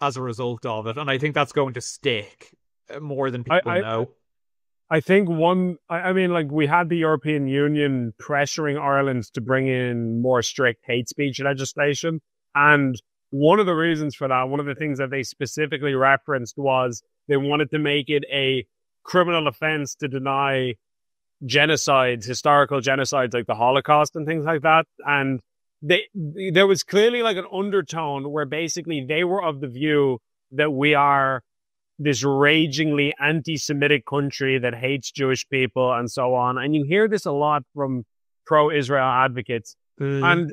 as a result of it. And I think that's going to stick more than people know. I think we had the European Union pressuring Ireland to bring in more strict hate speech legislation. And one of the reasons for that, one of the things that they specifically referenced was they wanted to make it a criminal offense to deny genocides, historical genocides like the Holocaust and things like that. And there was clearly like an undertone where basically they were of the view that we are this ragingly anti-Semitic country that hates Jewish people and so on. And you hear this a lot from pro-Israel advocates. And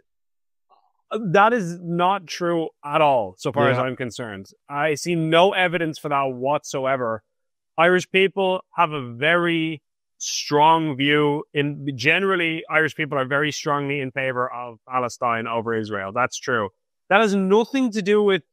that is not true at all, so far as I'm concerned. I see no evidence for that whatsoever. Irish people have a very strong view generally, Irish people are very strongly in favor of Palestine over Israel. That's true. That has nothing to do with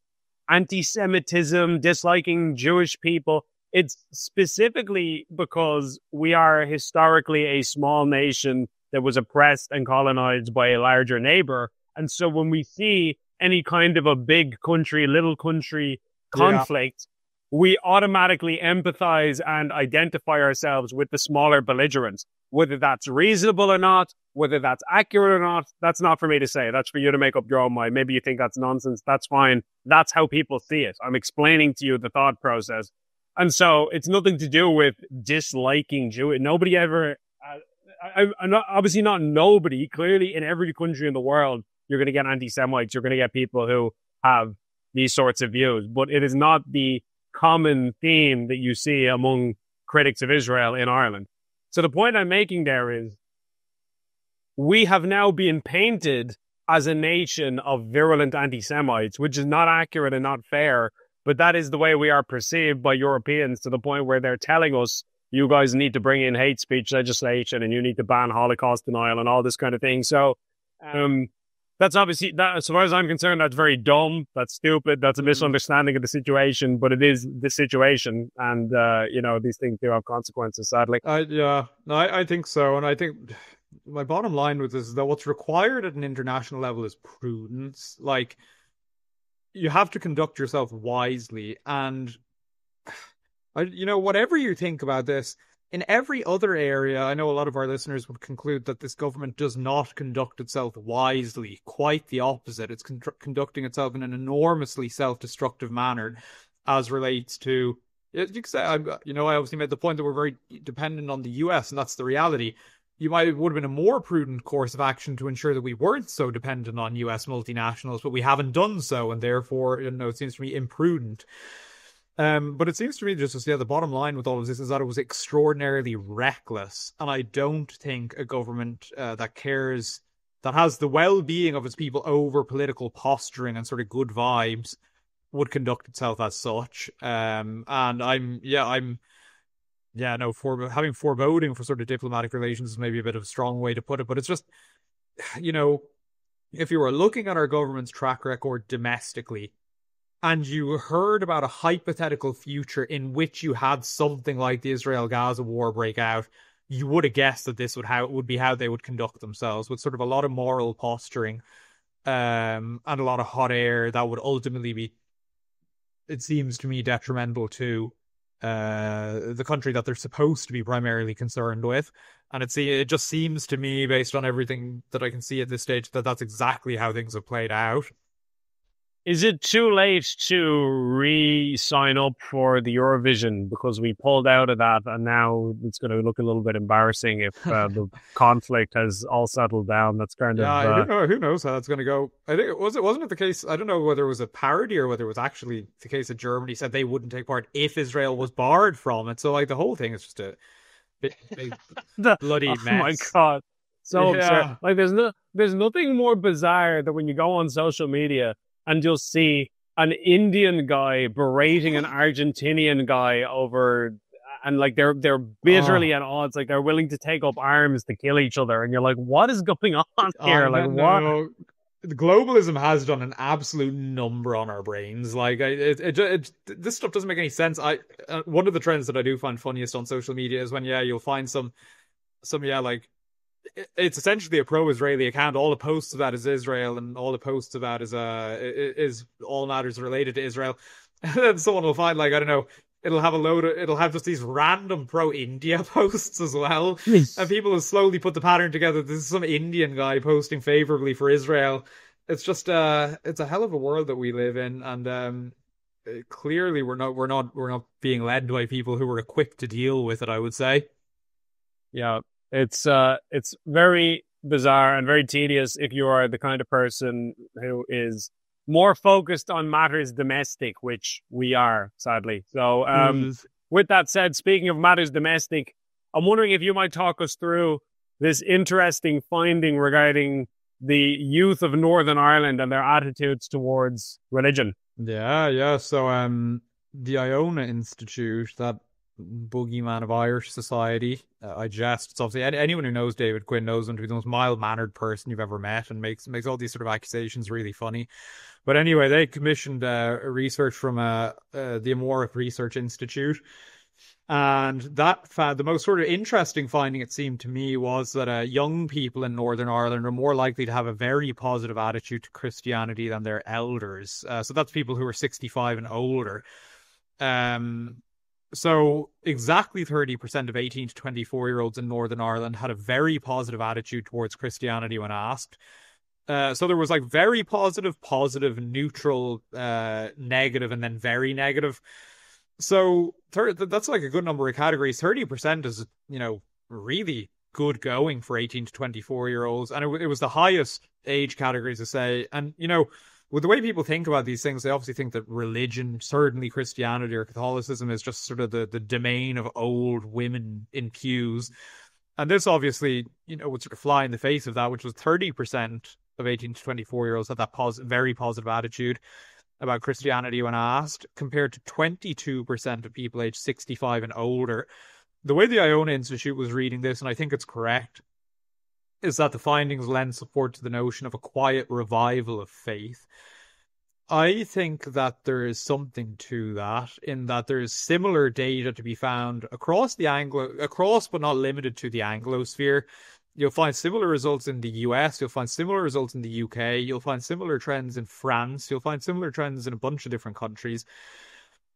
anti-Semitism, disliking Jewish people. It's specifically because we are historically a small nation that was oppressed and colonized by a larger neighbor. And so when we see any kind of a big country, little country conflict, we automatically empathize and identify ourselves with the smaller belligerents. Whether that's reasonable or not, whether that's accurate or not, that's not for me to say. That's for you to make up your own mind. Maybe you think that's nonsense. That's fine. That's how people see it. I'm explaining to you the thought process. And so it's nothing to do with disliking Jewish. Nobody ever, obviously not nobody, clearly in every country in the world, you're going to get anti-Semites. You're going to get people who have these sorts of views. But it is not the common theme that you see among critics of Israel in Ireland. So the point I'm making there is we have now been painted as a nation of virulent anti-Semites, which is not accurate and not fair, but that is the way we are perceived by Europeans to the point where they're telling us, you guys need to bring in hate speech legislation and you need to ban Holocaust denial and all this kind of thing. So that's obviously, as far as I'm concerned, that's very dumb. That's stupid. That's a misunderstanding of the situation, but it is the situation. And, these things do have consequences, sadly. I think so. And I think my bottom line with this is that what's required at an international level is prudence. Like, you have to conduct yourself wisely. And, whatever you think about this, in every other area, I know a lot of our listeners would conclude that this government does not conduct itself wisely. Quite the opposite. It's conducting itself in an enormously self-destructive manner as relates to, you could say, I obviously made the point that we're very dependent on the US, and that's the reality. It would have been a more prudent course of action to ensure that we weren't so dependent on US multinationals, but we haven't done so, and therefore, it seems to me imprudent. But it seems to me the bottom line with all of this is that it was extraordinarily reckless. And I don't think a government that cares, that has the well-being of its people over political posturing and sort of good vibes would conduct itself as such. Having foreboding for sort of diplomatic relations is maybe a bit of a strong way to put it. But it's just, if you were looking at our government's track record domestically, and you heard about a hypothetical future in which you had something like the Israel-Gaza war break out, you would have guessed that this would be how they would conduct themselves, with sort of a lot of moral posturing and a lot of hot air that would ultimately be, it seems to me, detrimental to the country that they're supposed to be primarily concerned with. And it just seems to me, based on everything that I can see at this stage, that that's exactly how things have played out. Is it too late to re-sign up for the Eurovision because we pulled out of that and now it's going to look a little bit embarrassing if the conflict has all settled down? That's kind of Yeah, who knows how that's going to go. I think wasn't it the case? I don't know whether it was a parody or whether it was actually the case that Germany said they wouldn't take part if Israel was barred from it. So like the whole thing is just a big bloody oh mess. my God, so absurd. Yeah. Like there's nothing more bizarre than when you go on social media and you'll see an Indian guy berating an Argentinian guy over, and like they're bitterly Oh, at odds, like they're willing to take up arms to kill each other, and you're like, what is going on I here? Like no, what? no. Globalism has done an absolute number on our brains. Like this stuff doesn't make any sense. One of the trends that I do find funniest on social media is when you'll find some like it's essentially a pro-Israeli account. All the posts about is Israel, and all the posts about is all matters related to Israel. And then someone will find like I don't know, it'll have just these random pro-India posts as well, and people will slowly put the pattern together. This is some Indian guy posting favorably for Israel. It's just it's a hell of a world that we live in, and clearly we're not being led by people who are equipped to deal with it, I would say. Yeah, it's very bizarre and very tedious if you are the kind of person who is more focused on matters domestic, which we are, sadly. So, with that said, speaking of matters domestic, I'm wondering if you might talk us through this interesting finding regarding the youth of Northern Ireland and their attitudes towards religion. Yeah. So, the Iona Institute, that boogeyman of Irish society, I jest. It's obviously anyone who knows David Quinn knows him to be the most mild-mannered person you've ever met, and makes all these sort of accusations really funny. But anyway, they commissioned research from the Amoric Research Institute, and the most sort of interesting finding, it seemed to me, was that young people in Northern Ireland are more likely to have a very positive attitude to Christianity than their elders. So that's people who are 65 and older. So exactly 30% of 18 to 24-year-olds in Northern Ireland had a very positive attitude towards Christianity when asked. So there was like very positive, neutral, negative, and then very negative. So that's like a good number of categories. 30% is, really good going for 18 to 24-year-olds. And it was the highest age categories to say. And, with the way people think about these things, they obviously think that religion, certainly Christianity or Catholicism, is just sort of the domain of old women in pews. And this obviously, would sort of fly in the face of that, which was 30% of 18 to 24-year-olds had that very positive attitude about Christianity when asked, compared to 22% of people aged 65 and older. The way the Iona Institute was reading this, and I think it's correct, is that the findings lend support to the notion of a quiet revival of faith. I think that there is something to that, in that there is similar data to be found across but not limited to the Anglosphere. You'll find similar results in the US, you'll find similar results in the UK, you'll find similar trends in France, you'll find similar trends in a bunch of different countries.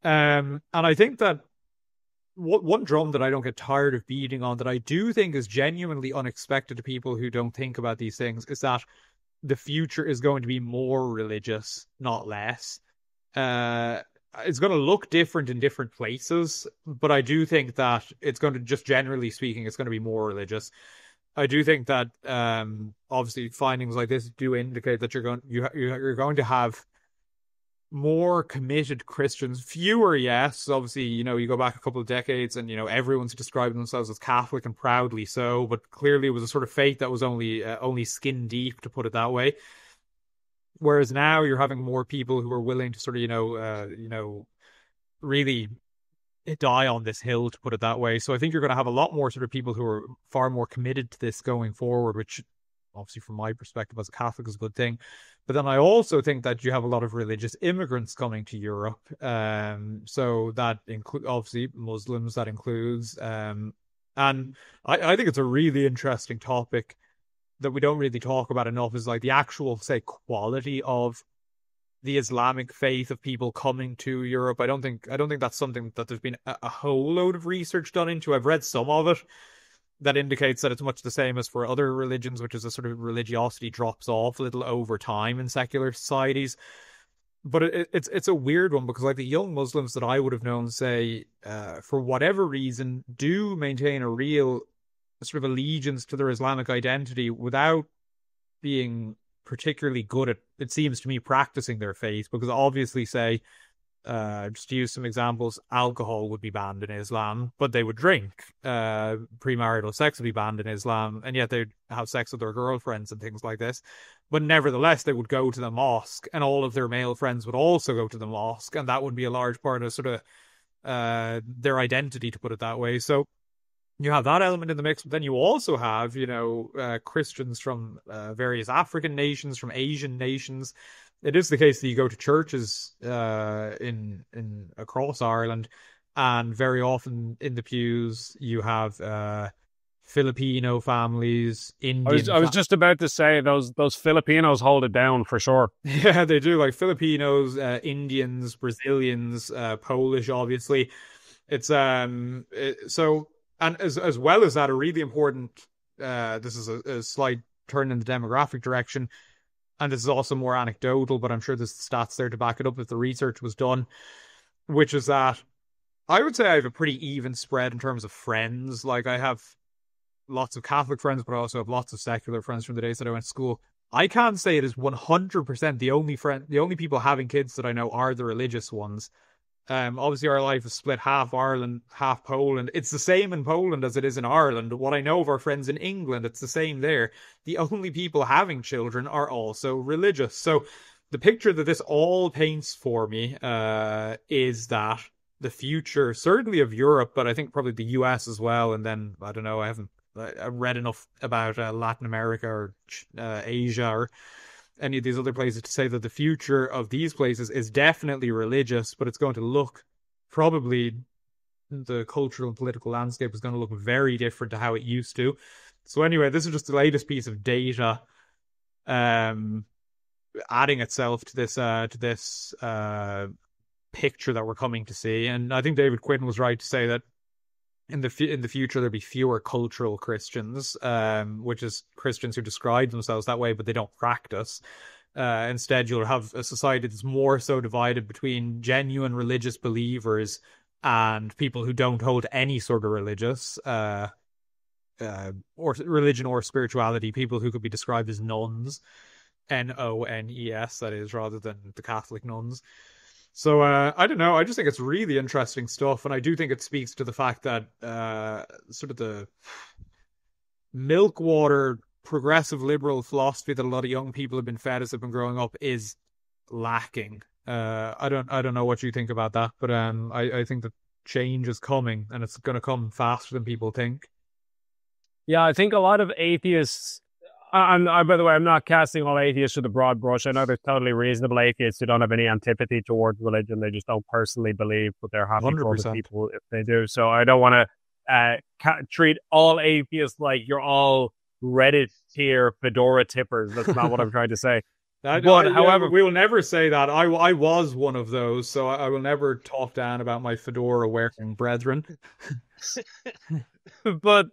And I think that one drum that I don't get tired of beating on, that I do think is genuinely unexpected to people who don't think about these things, is that the future is going to be more religious, not less. It's going to look different in different places, but I do think that it's going to, just generally speaking, it's going to be more religious. I do think that obviously findings like this do indicate that you're going to have more committed Christians. Fewer, yes. Obviously, you go back a couple of decades and, everyone's describing themselves as Catholic, and proudly so, but clearly it was a sort of faith that was only skin deep, to put it that way. Whereas now you're having more people who are willing to sort of, really die on this hill, to put it that way. So I think you're going to have a lot more sort of people who are far more committed to this going forward, which obviously from my perspective as a Catholic is a good thing. But then I also think that you have a lot of religious immigrants coming to Europe. So that includes obviously Muslims, that includes. And I think it's a really interesting topic that we don't really talk about enough, is like the actual, say, quality of the Islamic faith of people coming to Europe. I don't think that's something that there's been a whole load of research done into. I've read some of it that indicates that it's much the same as for other religions, which is a sort of religiosity drops off a little over time in secular societies. But it's a weird one because like the young Muslims that I would have known, say, for whatever reason, do maintain a real sort of allegiance to their Islamic identity without being particularly good at, it seems to me, practicing their faith. Because obviously, say, just to use some examples, alcohol would be banned in Islam, but they would drink. Premarital sex would be banned in Islam, and yet they'd have sex with their girlfriends and things like this. But nevertheless, they would go to the mosque, and all of their male friends would also go to the mosque, and that would be a large part of sort of their identity, to put it that way. So you have that element in the mix, but then you also have, Christians from various African nations, from Asian nations. It is the case that you go to churches in across Ireland, and very often in the pews you have Filipino families, Indian. I was just about to say those Filipinos hold it down for sure. Yeah, they do. Like Filipinos, Indians, Brazilians, Polish, obviously. It's so, and as well as that, a really important. This is a slight turn in the demographic direction. And this is also more anecdotal, but I'm sure there's stats there to back it up if the research was done, which is that I would say I have a pretty even spread in terms of friends. Like I have lots of Catholic friends, but I also have lots of secular friends from the days that I went to school. I can't say it is 100% the only people having kids that I know are the religious ones. Obviously our life is split half Ireland, half Poland. It's the same in Poland as it is in Ireland. What I know of our friends in England, it's the same there. The only people having children are also religious. So the picture that this all paints for me is that the future, certainly of Europe, but I think probably the US as well. And then, I don't know, I haven't read enough about Latin America or Asia or any of these other places to say that the future of these places is definitely religious, but it's going to look, probably the cultural and political landscape is going to look very different to how it used to. So anyway, this is just the latest piece of data adding itself to this picture that we're coming to see. And I think David Quinn was right to say that in the future there'll be fewer cultural Christians, which is Christians who describe themselves that way but they don't practice. Instead, you'll have a society that's more so divided between genuine religious believers and people who don't hold any sort of religious or religion or spirituality. People who could be described as nones, NONES, that is, rather than the Catholic nuns. So I don't know. I just think it's really interesting stuff, and I do think it speaks to the fact that sort of the milk water progressive liberal philosophy that a lot of young people have been fed as they've been growing up is lacking. I don't know what you think about that, but I think that change is coming, and it's going to come faster than people think. Yeah, I think a lot of atheists. By the way, I'm not casting all atheists with a broad brush. I know there's totally reasonable atheists who don't have any antipathy towards religion. They just don't personally believe, but they're happy 100%. For other people if they do. So I don't want to treat all atheists like you're all Reddit tier fedora tippers. That's not what I'm trying to say. However, we will never say that. I was one of those, so I will never talk down about my fedora wearing brethren. But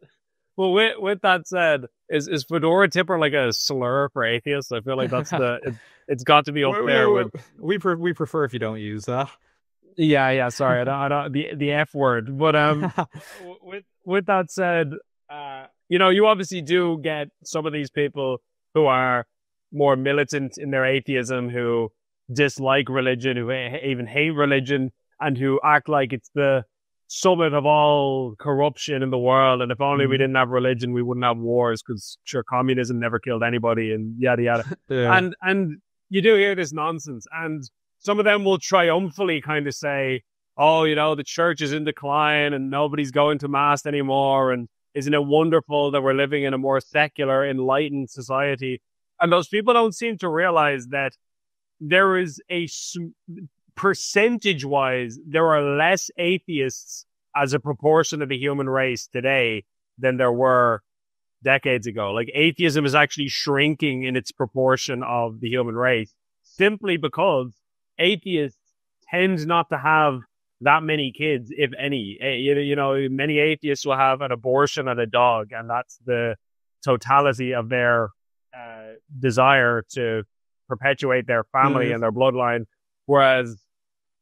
well, with that said, is fedora tipper like a slur for atheists? I feel like that's it's got to be up there with. We prefer if you don't use that. Yeah. Sorry, I don't the F word. But with that said, you obviously do get some of these people who are more militant in their atheism, who dislike religion, who even hate religion, and who act like it's the summit of all corruption in the world, and if only we didn't have religion, we wouldn't have wars, because sure, communism never killed anybody, and yada yada. Yeah. And you do hear this nonsense, and some of them will triumphantly kind of say, oh, the church is in decline and nobody's going to mass anymore, and isn't it wonderful that we're living in a more secular, enlightened society? And those people don't seem to realize that there is percentage-wise, there are less atheists as a proportion of the human race today than there were decades ago. Like, atheism is actually shrinking in its proportion of the human race. simply because atheists tend not to have that many kids, if any. You know, many atheists will have an abortion and a dog, and that's the totality of their desire to perpetuate their family and their bloodline. Whereas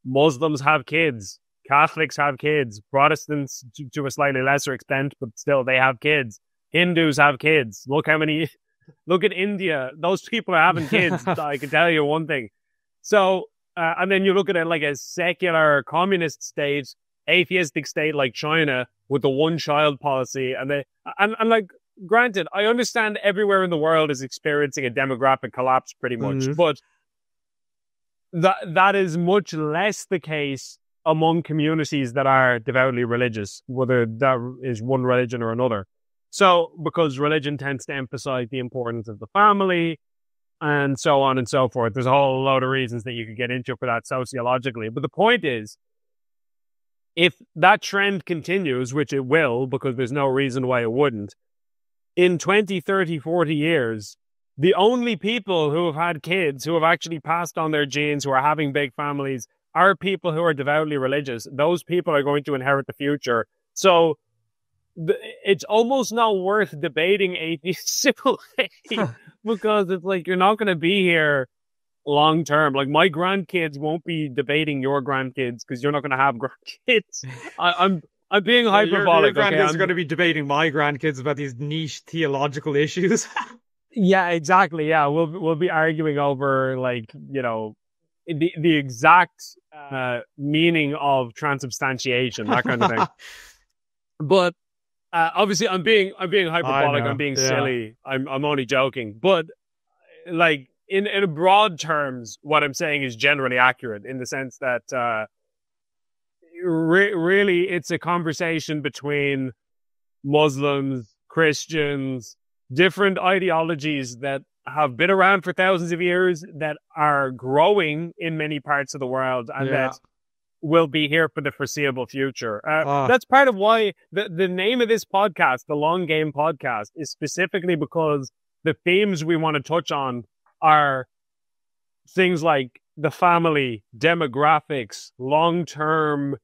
Muslims have kids, Catholics have kids, Protestants to a slightly lesser extent, but still they have kids. Hindus have kids. Look at India. Those people are having kids. I can tell you one thing. So, and then you look at it like a secular communist state, atheistic state like China with the one-child policy, and like, granted, I understand everywhere in the world is experiencing a demographic collapse pretty much, but that is much less the case among communities that are devoutly religious, whether that is one religion or another. So, because religion tends to emphasize the importance of the family and so on and so forth. There's a whole load of reasons that you could get into for that sociologically. But the point is, if that trend continues, which it will, because there's no reason why it wouldn't, in 20, 30, 40 years, the only people who have had kids, who have actually passed on their genes, who are having big families, are people who are devoutly religious. Those people are going to inherit the future. So it's almost not worth debating atheism because it's like, you're not going to be here long term. Like, my grandkids won't be debating your grandkids because you're not going to have grandkids. I'm being hyperbolic. Your grandkids are going to be debating my grandkids about these niche theological issues. Yeah, exactly. Yeah, we'll be arguing over, like, you know, the exact meaning of transubstantiation, that kind of thing. But obviously, I'm being hyperbolic. I'm being silly. I'm only joking. But like, in broad terms, what I'm saying is generally accurate in the sense that really it's a conversation between Muslims, Christians, different ideologies that have been around for thousands of years, that are growing in many parts of the world, and that will be here for the foreseeable future. That's part of why the name of this podcast, the Long Game Podcast, is specifically because the themes we want to touch on are things like the family, demographics, long-term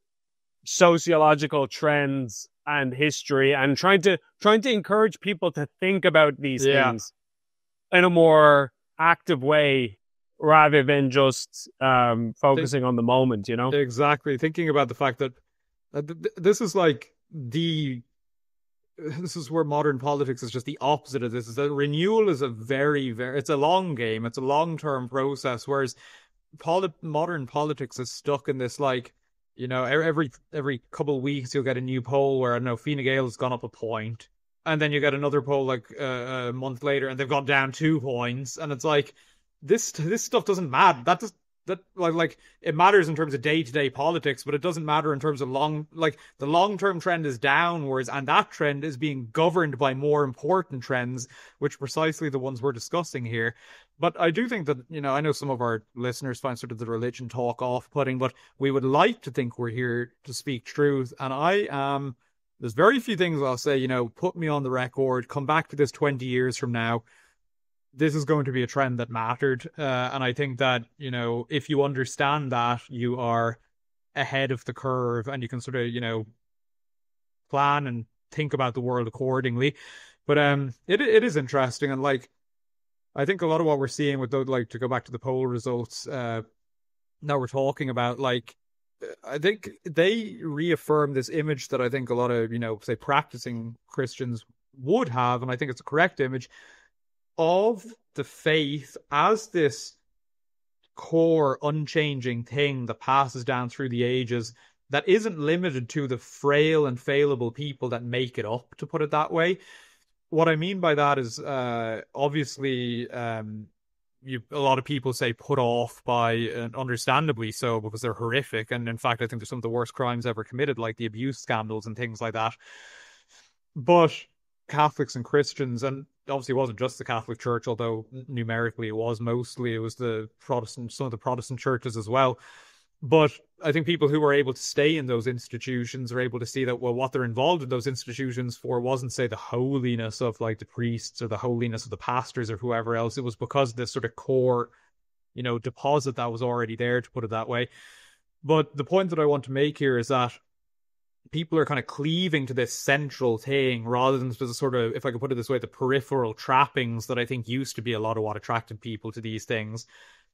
sociological trends and history, and trying to encourage people to think about these things in a more active way rather than just focusing on the moment, you know? Exactly. Thinking about the fact that this is like this is where modern politics is just the opposite of this. Is that renewal is a very, very, it's a long game. It's a long-term process, whereas modern politics is stuck in this, like, you know, every couple of weeks you'll get a new poll where, I don't know, Fine Gael has gone up a point, and then you get another poll like a month later and they've gone down 2 points, and it's like, this stuff doesn't matter. That it matters in terms of day-to-day politics, but it doesn't matter in terms of the long-term trend is downwards, and that trend is being governed by more important trends, which precisely the ones we're discussing here. But I do think that, you know, I know some of our listeners find sort of the religion talk off-putting, but we would like to think we're here to speak truth. And there's very few things I'll say, you know, put me on the record, come back to this 20 years from now, this is going to be a trend that mattered. And I think that, you know, if you understand that, you are ahead of the curve and you can sort of, you know, plan and think about the world accordingly. But it is interesting. And like, I think a lot of what we're seeing with those, like, to go back to the poll results that we're talking about, like, I think they reaffirm this image that I think a lot of, you know, say practicing Christians would have, and I think it's a correct image, of the faith as this core, unchanging thing that passes down through the ages, that isn't limited to the frail and fallible people that make it up, to put it that way. What I mean by that is, obviously, a lot of people say put off by, and understandably so, because they're horrific. And in fact, I think they're some of the worst crimes ever committed, like the abuse scandals and things like that. But Catholics and Christians, and obviously it wasn't just the Catholic Church, although numerically it was the Protestant, some of the Protestant churches as well. But I think people who are able to stay in those institutions are able to see that, well, what they're involved in those institutions for wasn't, say, the holiness of like the priests or the holiness of the pastors or whoever else. It was because of this sort of core deposit that was already there, to put it that way. But the point that I want to make here is that people are kind of cleaving to this central thing rather than the sort of, if I could put it this way, the peripheral trappings that I think used to be a lot of what attracted people to these things.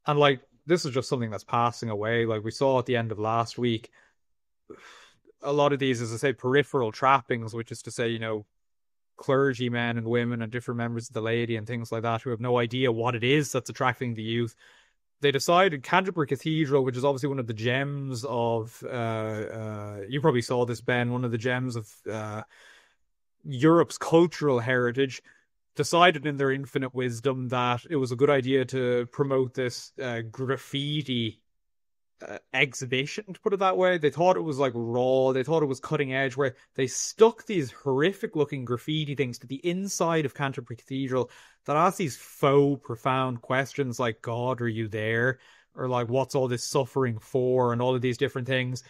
And like, this is just something that's passing away. Like we saw at the end of last week, a lot of these, as I say, peripheral trappings, which is to say, clergymen and women and different members of the laity and things like that who have no idea what it is that's attracting the youth. They decided Canterbury Cathedral, which is obviously one of the gems of, you probably saw this, Ben, one of the gems of Europe's cultural heritage, decided in their infinite wisdom that it was a good idea to promote this graffiti exhibition, to put it that way. They thought it was like raw, they thought it was cutting edge, where they stuck these horrific looking graffiti things to the inside of Canterbury Cathedral that ask these faux profound questions like, God, are you there? Or like, what's all this suffering for? And all of these different things.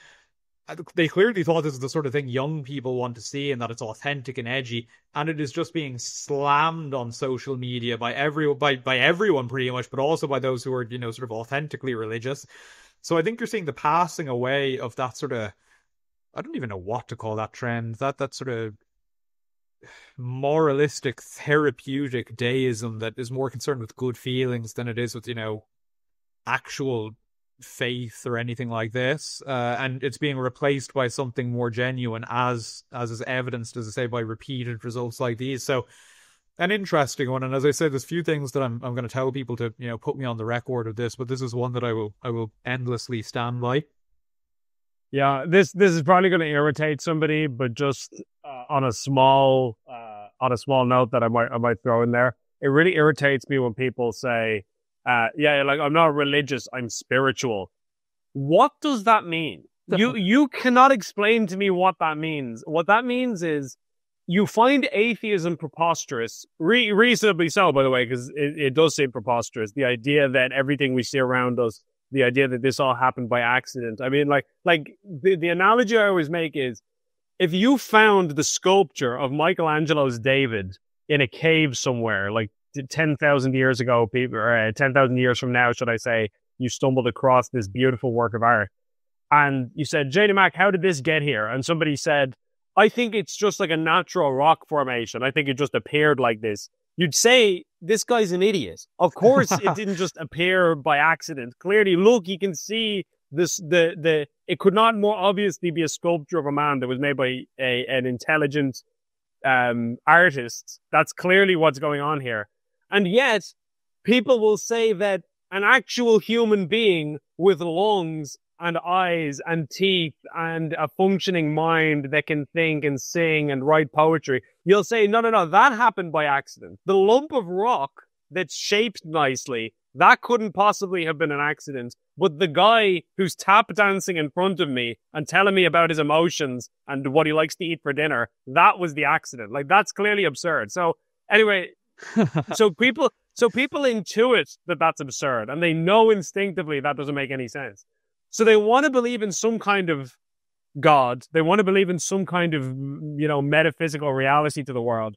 They clearly thought this is the sort of thing young people want to see and that it's authentic and edgy, and it is just being slammed on social media by everyone pretty much, but also by those who are, sort of authentically religious. So I think you're seeing the passing away of that sort of, I don't even know what to call that trend, that sort of moralistic, therapeutic deism that is more concerned with good feelings than it is with, actual faith or anything like this. And it's being replaced by something more genuine, as is evidenced, as I say, by repeated results like these. So an interesting one, and as I said, there's few things that I'm going to tell people to put me on the record of this, but this is one that I will endlessly stand by. Yeah, this is probably going to irritate somebody, but just on a small note that I might throw in there, it really irritates me when people say, like, I'm not religious, I'm spiritual. What does that mean? You cannot explain to me what that means. What that means is, you find atheism preposterous, reasonably so, by the way, because it does seem preposterous. The idea that everything we see around us, the idea that this all happened by accident. I mean, like the analogy I always make is, if you found the sculpture of Michelangelo's David in a cave somewhere, like 10,000 years ago, or 10,000 years from now, should I say, you stumbled across this beautiful work of art, and you said, J.D. Mac, how did this get here? And somebody said, I think it's just like a natural rock formation. I think it just appeared like this. You'd say, this guy's an idiot. Of course, it didn't just appear by accident. Clearly, look, you can see this. It could not more obviously be a sculpture of a man that was made by an intelligent artist. That's clearly what's going on here. And yet, people will say that an actual human being with lungs and eyes and teeth and a functioning mind that can think and sing and write poetry, you'll say, no, that happened by accident. The lump of rock that's shaped nicely, that couldn't possibly have been an accident. But the guy who's tap dancing in front of me and telling me about his emotions and what he likes to eat for dinner, that was the accident. Like, that's clearly absurd. So anyway, so people intuit that that's absurd, and they know instinctively that doesn't make any sense. So they want to believe in some kind of God. They want to believe in some kind of, metaphysical reality to the world.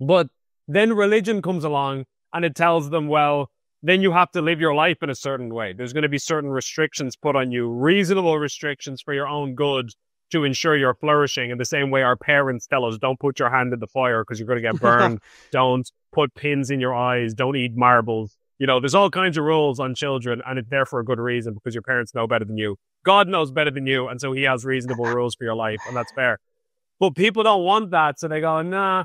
But then religion comes along and it tells them, well, then you have to live your life in a certain way. There's going to be certain restrictions put on you, reasonable restrictions for your own good, to ensure you're flourishing, in the same way our parents tell us, don't put your hand in the fire because you're going to get burned. Don't put pins in your eyes. Don't eat marbles. There's all kinds of rules on children, and it's there for a good reason, because your parents know better than you. God knows better than you, and so he has reasonable rules for your life, and that's fair. But people don't want that, so they go, nah,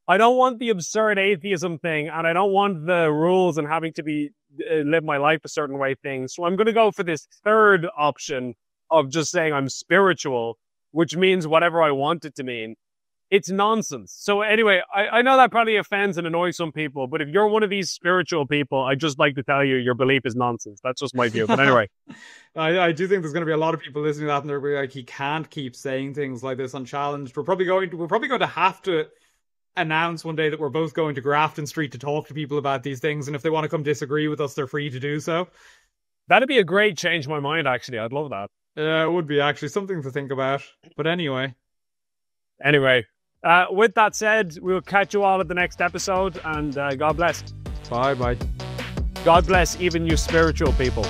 I don't want the absurd atheism thing, and I don't want the rules and having to live my life a certain way thing. So I'm going to go for this third option of just saying I'm spiritual, which means whatever I want it to mean. It's nonsense. So anyway, I know that probably offends and annoys some people, but if you're one of these spiritual people, I'd just like to tell you your belief is nonsense. That's just my view. But anyway. I do think there's going to be a lot of people listening to that, and they're going to be like, he can't keep saying things like this unchallenged. We're probably going to have to announce one day that we're both going to Grafton Street to talk to people about these things, and if they want to come disagree with us, they're free to do so. That'd be a great change my mind, actually. I'd love that. Yeah, it would be actually something to think about. But anyway. With that said, we'll catch you all at the next episode, and God bless. Bye-bye. God bless even you spiritual people.